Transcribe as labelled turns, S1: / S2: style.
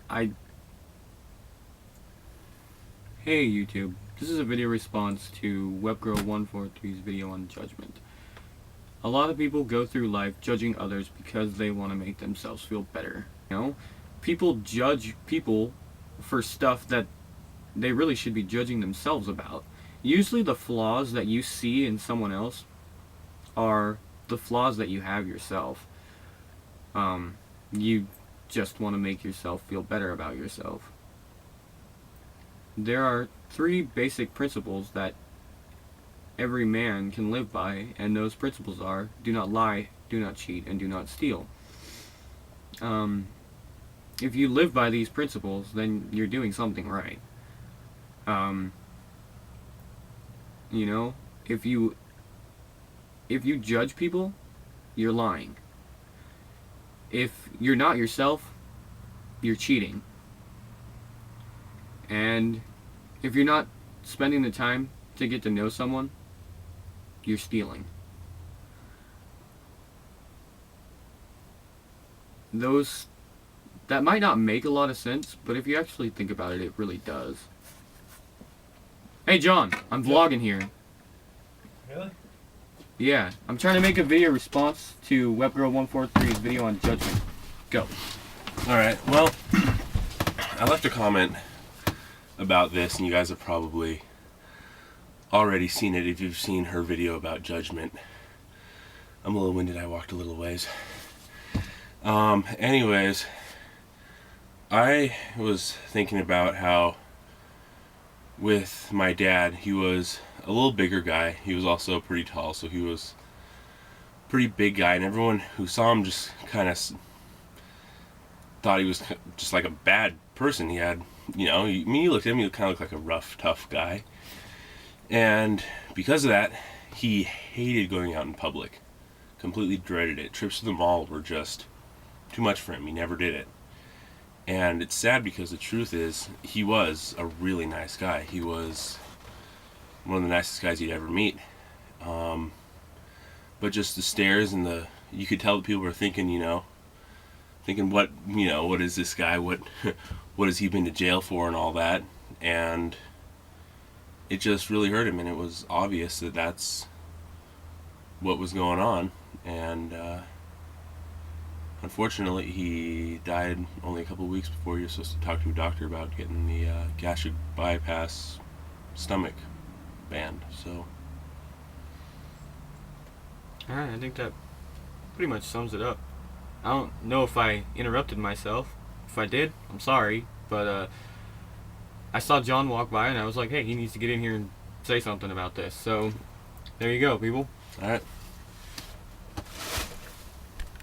S1: I... Hey YouTube, this is a video response to WebGirl143's video on judgment. A lot of people go through life judging others because they want to make themselves feel better. You know? People judge people for stuff that they really should be judging themselves about. Usually the flaws that you see in someone else are the flaws that you have yourself. You just want to make yourself feel better about yourself. There are 3 basic principles that every man can live by, and those principles are: do not lie, do not cheat, and do not steal. If you live by these principles, then you're doing something right. You know, if you judge people, you're lying. If you're not yourself, you're cheating. And if you're not spending the time to get to know someone, you're stealing. That might not make a lot of sense, but if you actually think about it, it really does. Hey John, I'm vlogging here.
S2: Really?
S1: Yeah, I'm trying to make a video response to WebGirl143's video on judgment. Go.
S2: Alright, well, I left a comment about this, and you guys have probably already seen it if you've seen her video about judgment. I'm a little winded, I walked a little ways. Anyways, I was thinking about how with my dad, he was a little bigger guy. He was also pretty tall, so he was a pretty big guy, and everyone who saw him just kind of thought he was just like a bad person. He had, you know, you looked at him, he kind of looked like a rough, tough guy. And because of that, he hated going out in public. Completely dreaded it. Trips to the mall were just too much for him. He never did it. And it's sad because the truth is, he was a really nice guy. He was one of the nicest guys you'd ever meet. But just the stares and you could tell that people were thinking, thinking what is this guy? What has he been to jail for and all that? And it just really hurt him, and it was obvious that that's what was going on. And unfortunately, he died only a couple of weeks before you were supposed to talk to a doctor about getting the gastric bypass stomach banned. So,
S1: Alright, I think that pretty much sums it up. I don't know if I interrupted myself. If I did, I'm sorry. But I saw John walk by and I was like, hey, he needs to get in here and say something about this. So, there you go, people.
S2: all right.